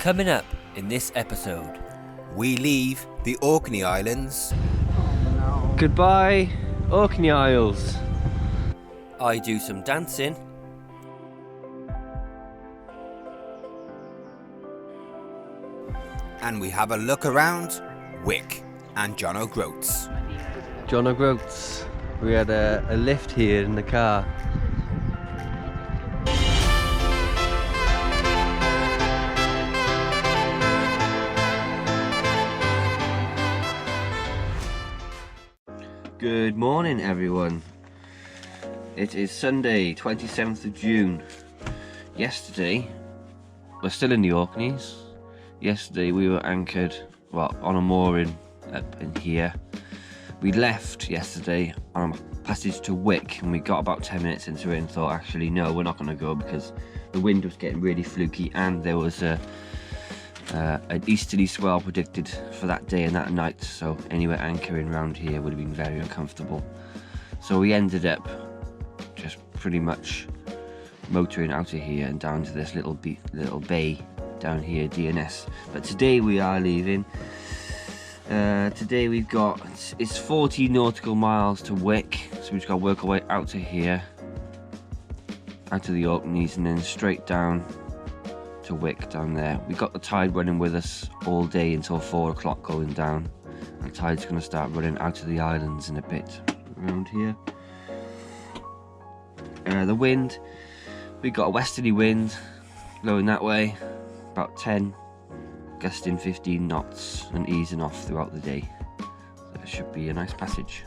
Coming up in this episode, we leave the Orkney Islands. Goodbye, Orkney Isles. I do some dancing. And we have a look around Wick and John Groats. John Groats. We had a lift here in the car. Good morning, everyone. It is Sunday, 27th of June. Yesterday, we're still in the Orkneys. Yesterday we were anchored, on a mooring up in here. We left yesterday on a passage to Wick, and we got about 10 minutes into it and thought, actually, no, we're not going to go because the wind was getting really fluky and there was an easterly swell predicted for that day and that night, so anywhere anchoring around here would have been very uncomfortable. So we ended up just pretty much motoring out of here and down to this little bay down here, DNS. But today we are leaving. Today we've got, it's 40 nautical miles to Wick, so we've just got to work our way out to here, out to the Orkneys, and then straight down to Wick down there. We got the tide running with us all day until 4 o'clock going down, and the tide's going to start running out of the islands in a bit around here. The wind, we got a westerly wind blowing that way, about 10, gusting 15 knots and easing off throughout the day. So it should be a nice passage.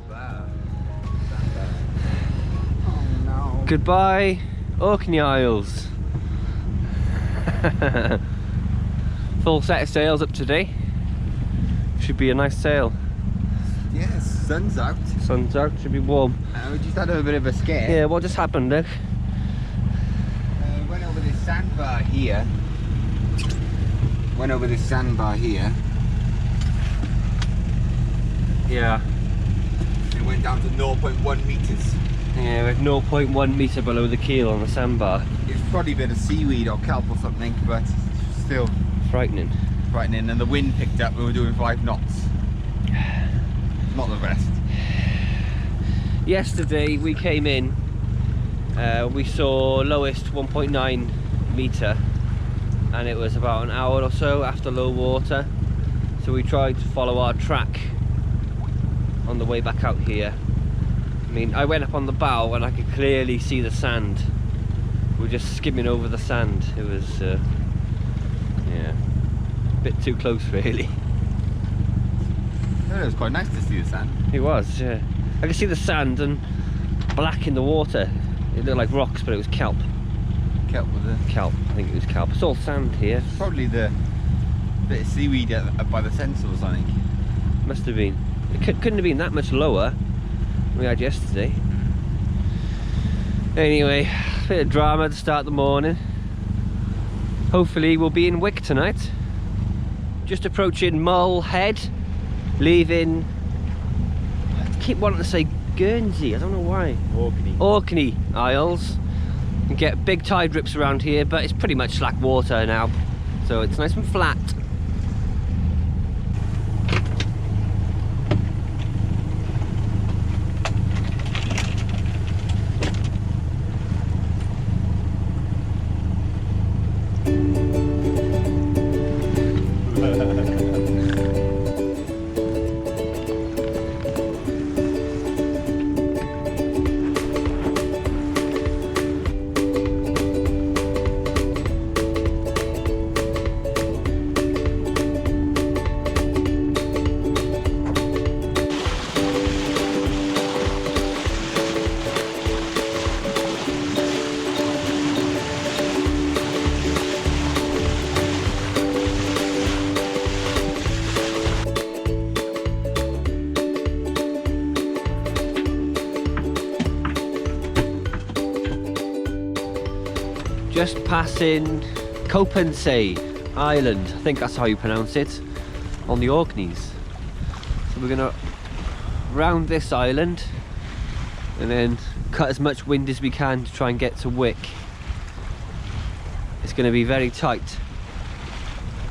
Oh no. Goodbye, Orkney Isles. Full set of sails up today. Should be a nice sail. Yes, sun's out. Sun's out, should be warm. We just had a bit of a scare. Yeah, what just happened, Nick? Went over this sandbar here. Yeah. It went down to 0.1 meters. Yeah, we're 0.1 metre below the keel on the sandbar. It's probably a bit of seaweed or kelp or something, but still Frightening. frightening. And the wind picked up, we were doing 5 knots. Not the rest. Yesterday we came in, we saw lowest 1.9 metre, and it was about an hour or so after low water, so we tried to follow our track on the way back out here. I mean, I went up on the bow and I could clearly see the sand. We were just skimming over the sand. It was yeah, a bit too close really. It was quite nice to see the sand. It was, yeah. I could see the sand and black in the water. It looked like rocks, but it was kelp. Kelp was it? Kelp, I think it was kelp. It's all sand here. Probably the bit of seaweed by the sensors, I think. Must have been. It couldn't have been that much lower than we had yesterday. Anyway, a bit of drama to start the morning. Hopefully we'll be in Wick tonight. Just approaching Mull Head, leaving, I keep wanting to say Guernsey, I don't know why. Orkney Isles. You can get big tide rips around here, but it's pretty much slack water now, so it's nice and flat. Just passing Copensay Island, I think that's how you pronounce it, on the Orkneys. So we're gonna round this island and then cut as much wind as we can to try and get to Wick. it's going to be very tight.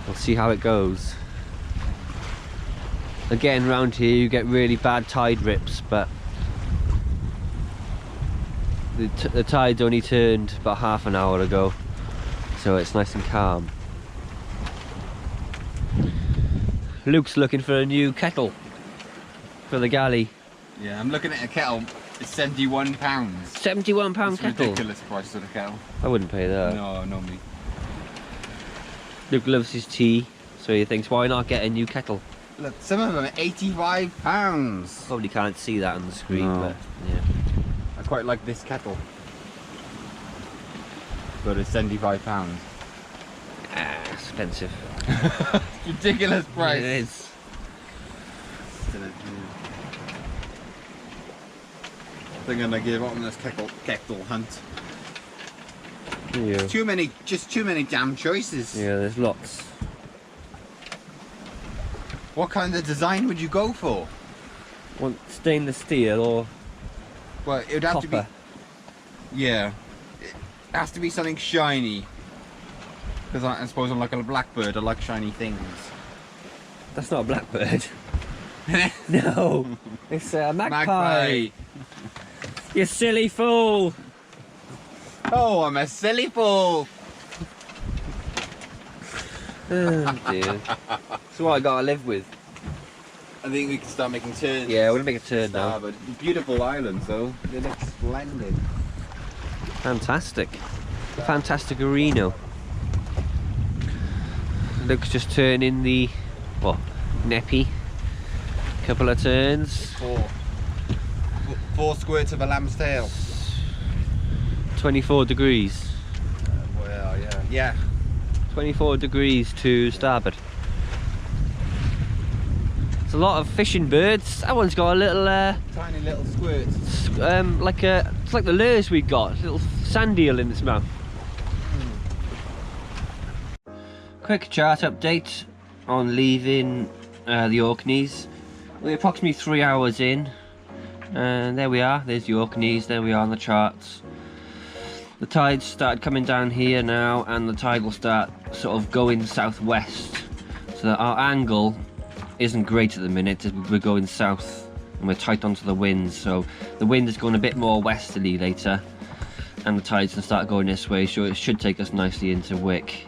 We'll see how it goes. Again, round here you get really bad tide rips, but the tide only turned about half an hour ago, so it's nice and calm. Luke's looking for a new kettle for the galley. Yeah, I'm looking at a kettle. It's £71. £71 It's kettle. ridiculous price for the kettle. I wouldn't pay that. No, not me. Luke loves his tea, so he thinks, why not get a new kettle? Look, some of them are £85. Probably can't see that on the screen, No. but yeah. I quite like this kettle. But it's £75. Ah, expensive. Ridiculous price. It is. I think I'm gonna give up on this kettle hunt. Yeah. Just too many damn choices. Yeah, there's lots. What kind of design would you go for? Want stainless steel or Well, it would have copper? to be. Yeah, it has to be something shiny. Because I suppose I'm like a blackbird. I like shiny things. That's not a blackbird. No, it's a magpie. You silly fool! Oh, I'm a silly fool. Oh dear. So what I gotta live with? I think we can start making turns. Yeah, we're gonna make a turn now. But beautiful island, so they look splendid. Fantastic. Fantastic-arino. Luke's just turning the, what, neppy. Couple of turns. Four squirts of a lamb's tail. 24 degrees. Well, yeah. Yeah. 24 degrees to starboard. It's a lot of fishing birds. That one's got a little Tiny little squirts. it's like the lures we got, a little sand eel in its mouth. Quick chart update on leaving the Orkneys. We're approximately 3 hours in, and there we are, there's the Orkneys, there we are on the charts. The tide's started coming down here now, and the tide will start sort of going southwest, so that our angle isn't great at the minute as we're going south and we're tight onto the wind, so the wind is going a bit more westerly later and the tides can start going this way, so it should take us nicely into Wick.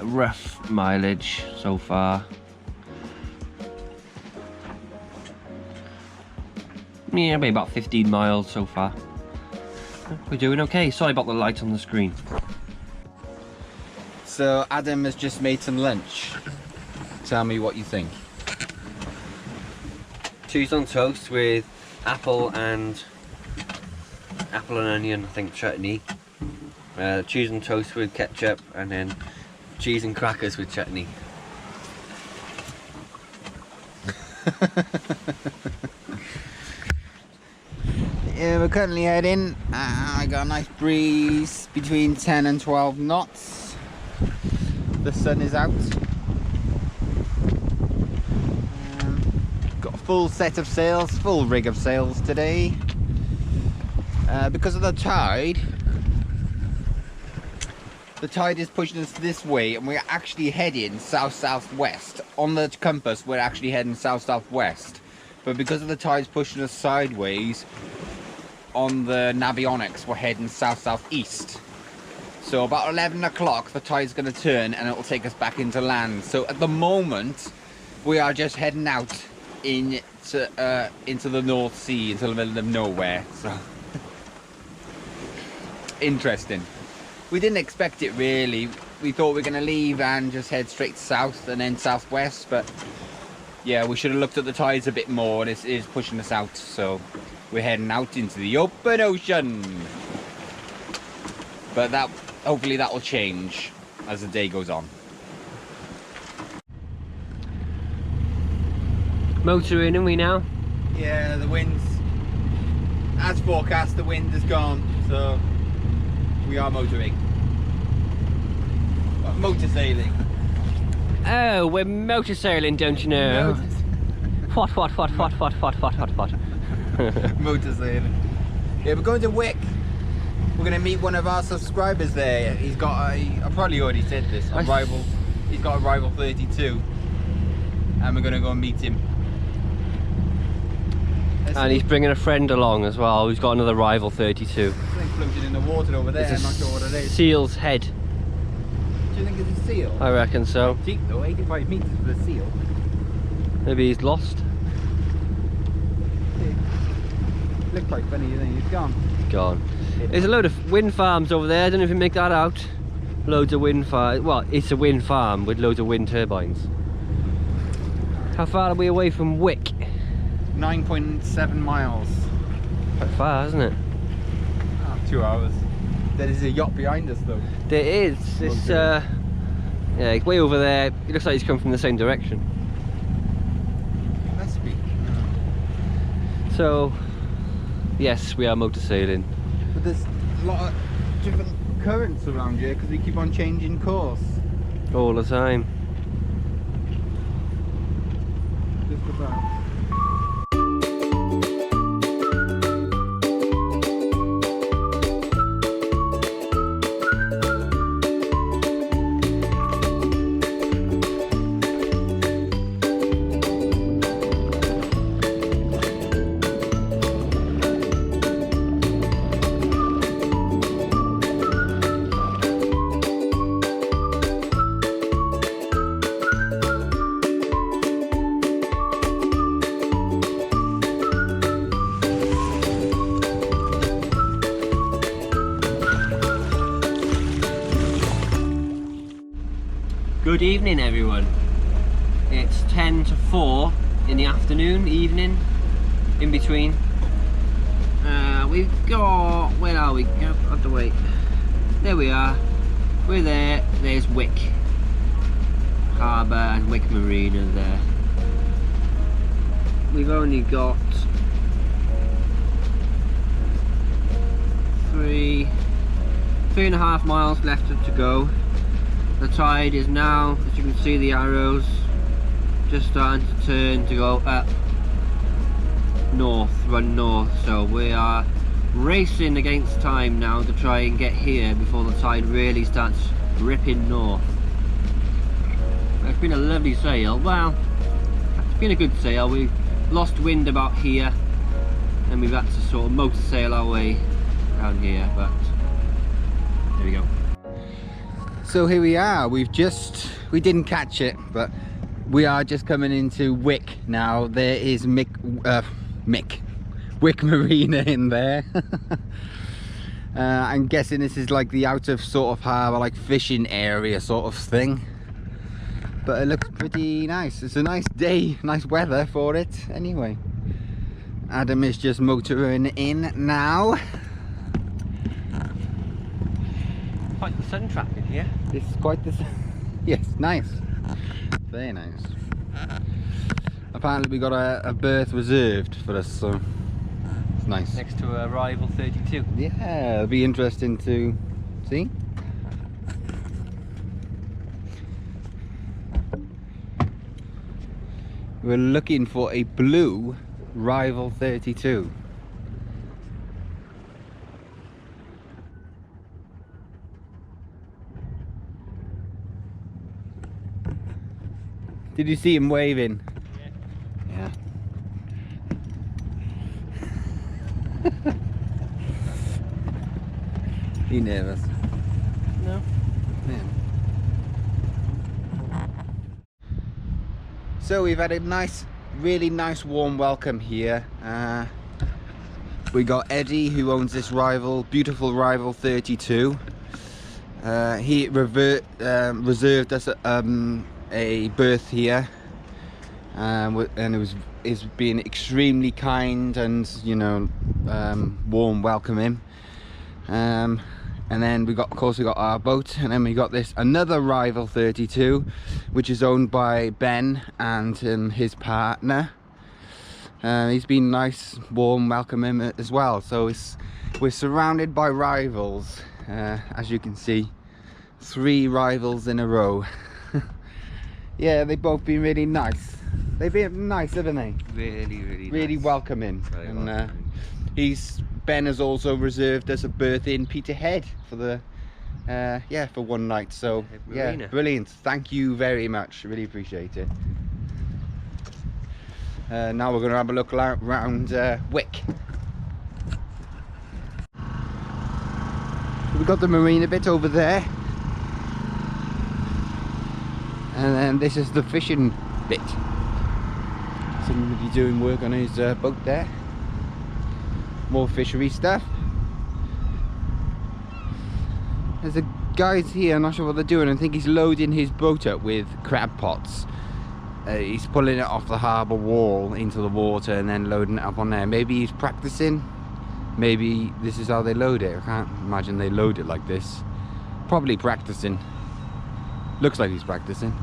Rough mileage so far. Yeah, maybe about 15 miles so far. We're doing okay. Sorry about the light on the screen. So Adam has just made some lunch. Tell me what you think. Cheese on toast with apple and onion, I think, chutney. Cheese on toast with ketchup, and then cheese and crackers with chutney. Yeah, we're currently heading. I got a nice breeze between 10 and 12 knots. The sun is out. Got a full set of sails, full rig of sails today. Because of the tide is pushing us this way, and we're actually heading south-southwest. On the compass, we're actually heading south-southwest. But because of the tide's pushing us sideways, on the navionics we're heading south-southeast. So about 11 o'clock the tide's going to turn and it'll take us back into land. So at the moment we are just heading out into the North Sea, into the middle of nowhere. So interesting. We didn't expect it really. We thought we were going to leave and just head straight south and then southwest, but yeah, we should have looked at the tides a bit more, and it is pushing us out, so we're heading out into the open ocean. But hopefully that will change as the day goes on. Motoring, are we now? Yeah, the wind's, as forecast, the wind is gone, so we are motoring. Motor sailing. Oh, we're motor sailing, don't you know? What? Motor sailing. Yeah, we're going to Wick. gonna meet one of our subscribers there. He's got I probably already said this. He's got a rival 32, and we're gonna go and meet him. And he's bringing a friend along as well who's got another rival 32. Something floating in the water over there. I'm not sure what it is. Seal's head. Do you think it's a seal? I reckon so. Deep though, 85 meters for a seal. Maybe he's lost. Looked quite funny, you think he's gone. Gone. There's a load of wind farms over there. I don't know if you make that out. Loads of wind farms. Well, it's a wind farm with loads of wind turbines. How far are we away from Wick? 9.7 miles. Quite far, isn't it? 2 hours. There is a yacht behind us though. There is. It's yeah, it's way over there. It looks like he's come from the same direction. Must be. So, yes, we are motor sailing. But there's a lot of different currents around here because we keep on changing course. All the time. Just about. Good evening, everyone. It's 10 to 4 in the afternoon, evening, in between. We've got, where are we? Up the way. There we are. We're there. There's Wick Harbour and Wick Marina there. We've only got 3.5 miles left to go. The tide is now, as you can see the arrows, just starting to turn to go up north, run north. So we are racing against time now to try and get here before the tide really starts ripping north. It's been a lovely sail. Well, it's been a good sail. We've lost wind about here and we've had to sort of motor sail our way around here, but there we go. So here we are. We didn't catch it, but we are just coming into Wick now. There is Wick Marina in there. I'm guessing this is like the out of sort of harbour, like fishing area sort of thing. But it looks pretty nice. It's a nice day, nice weather for it anyway. Adam is just motoring in now. Quite the sun trap in here. It's quite the yes, nice, very nice. Apparently we got a berth reserved for us, so it's nice. Next to a rival 32. Yeah, it'll be interesting to see. We're looking for a blue rival 32. Did you see him waving? Yeah. Yeah. He nervous? No. Yeah. So we've had a nice, really nice warm welcome here. We got Eddie, who owns this beautiful rival 32. He reserved us a berth here, and is being extremely kind and, you know, warm welcoming. And then of course we got our boat, and then we got another rival 32, which is owned by Ben and his partner. He's been nice, warm welcoming as well. So we're surrounded by rivals, as you can see, 3 rivals in a row. Yeah, they've both been really nice. They've been nice, haven't they? Really Really nice. welcoming. Very and welcoming. he's Ben has also reserved us a berth in Peterhead for the for one night. So yeah, Marina. brilliant. Thank you very much. Really appreciate it. Now we're going to have a look around Wick. We've got the marina bit over there, and then this is the fishing bit. Somebody doing work on his boat there. More fishery stuff. There's a guys here, I'm not sure what they're doing. I think he's loading his boat up with crab pots. He's pulling it off the harbour wall into the water and then loading it up on there. Maybe he's practicing. Maybe this is how they load it. I can't imagine they load it like this. Probably practicing. Looks like he's practicing.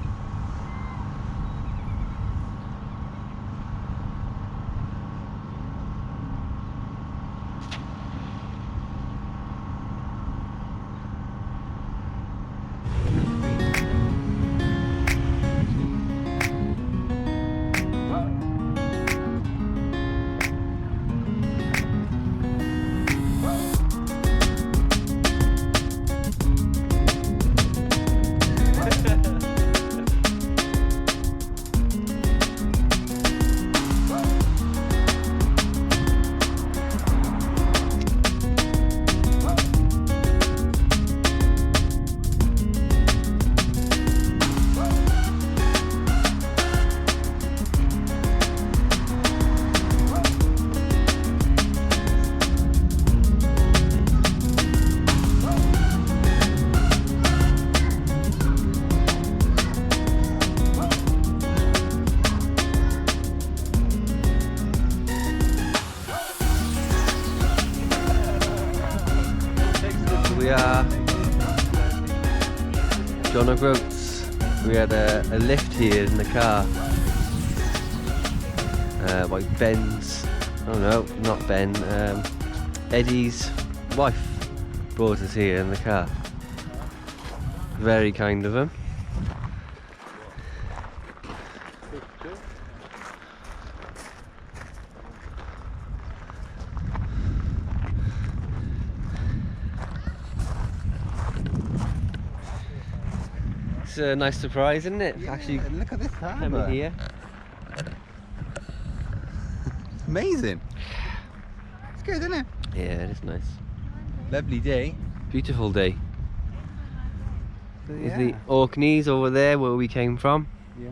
We are John or Groats. We had a lift here in the car by Ben's, oh no, not Ben, Eddie's wife brought us here in the car. Very kind of him. It's a nice surprise, isn't it? Yeah, Actually, look at this coming harbour. here. It's amazing. It's good, isn't it? Yeah, it is nice. Lovely day. Beautiful day. There's the Yeah. Orkneys over there where we came from. Yeah.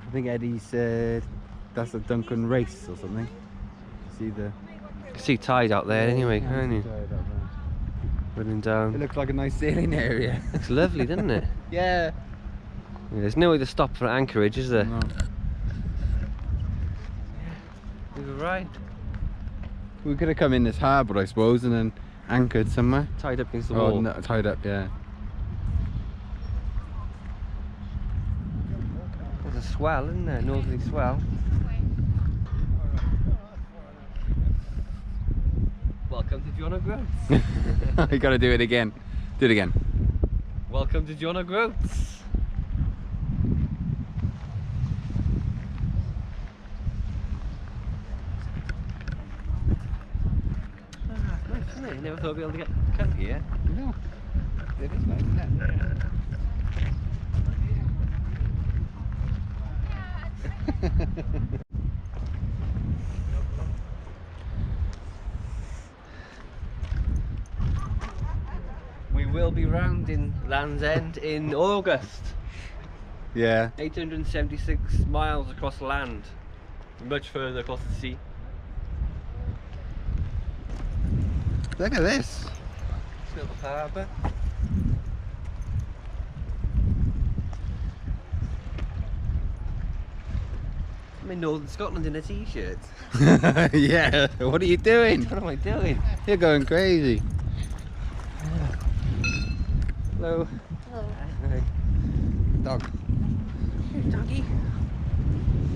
I think Eddie said that's a Duncan race or something. See the You can see tide out there anyway, Yeah, can't you? tide out there. Running It down. looks like a nice sailing area. Looks lovely, doesn't it? Yeah. Yeah, there's no way to stop for anchorage, is there? No. We were right. We could have come in this harbour, I suppose, and then anchored somewhere. Tied up against the Oh, wall. no, tied up, yeah. There's a swell, isn't there? Northerly swell. Welcome to John or Groats. You gotta do it again. Do it again. Welcome to John or Groats. Nice, isn't it? You never thought I'd be able to come here. No. It is nice, isn't it? We will be round in Land's End in August. Yeah. 876 miles across land, much further across the sea. Look at this. This little harbour. I'm in Northern Scotland in a t-shirt. Yeah. What are you doing? What am I doing? You're going crazy. Hello. Hello. Hi. Dog. Hey, doggy.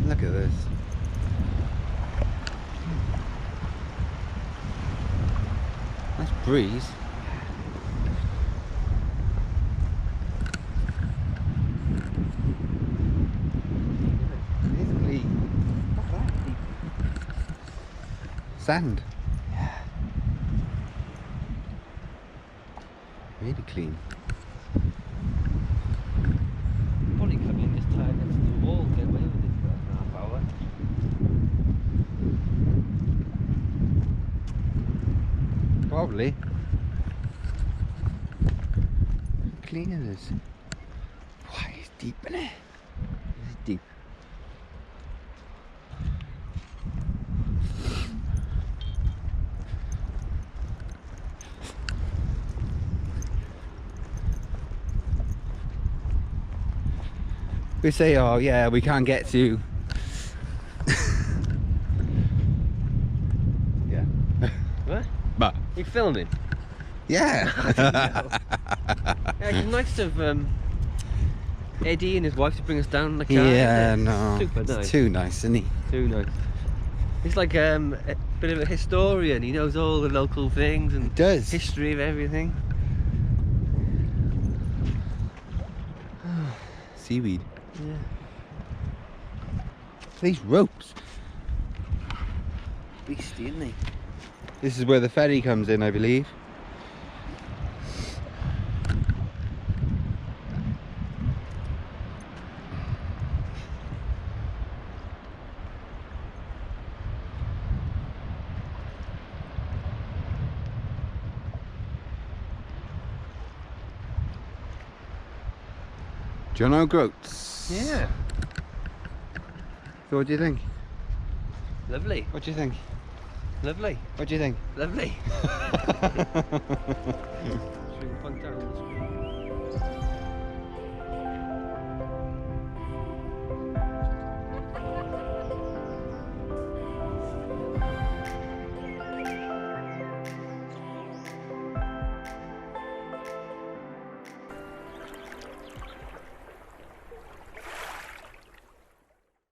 Look at this. Nice breeze. It is clean. Sand. clean. Probably come in just tie next to the wall, get away with it for a half hour. Probably. Clean it is. Why, it's deep in it. It's deep. We say, oh yeah, we can't get to. Yeah. What? But You filming? yeah. Yeah, it's nice of Eddie and his wife to bring us down in the car. Yeah, isn't it? no. Super It's nice. too nice, isn't he? Too nice. He's like a bit of a historian. He knows all the local things and It does. history of everything. Seaweed. Yeah. These ropes. Beastie, isn't he? This is where the ferry comes in, I believe. Do you know Groats? Yeah. So what do you think? Lovely. What do you think? Lovely. What do you think? Lovely. Swing point down the street.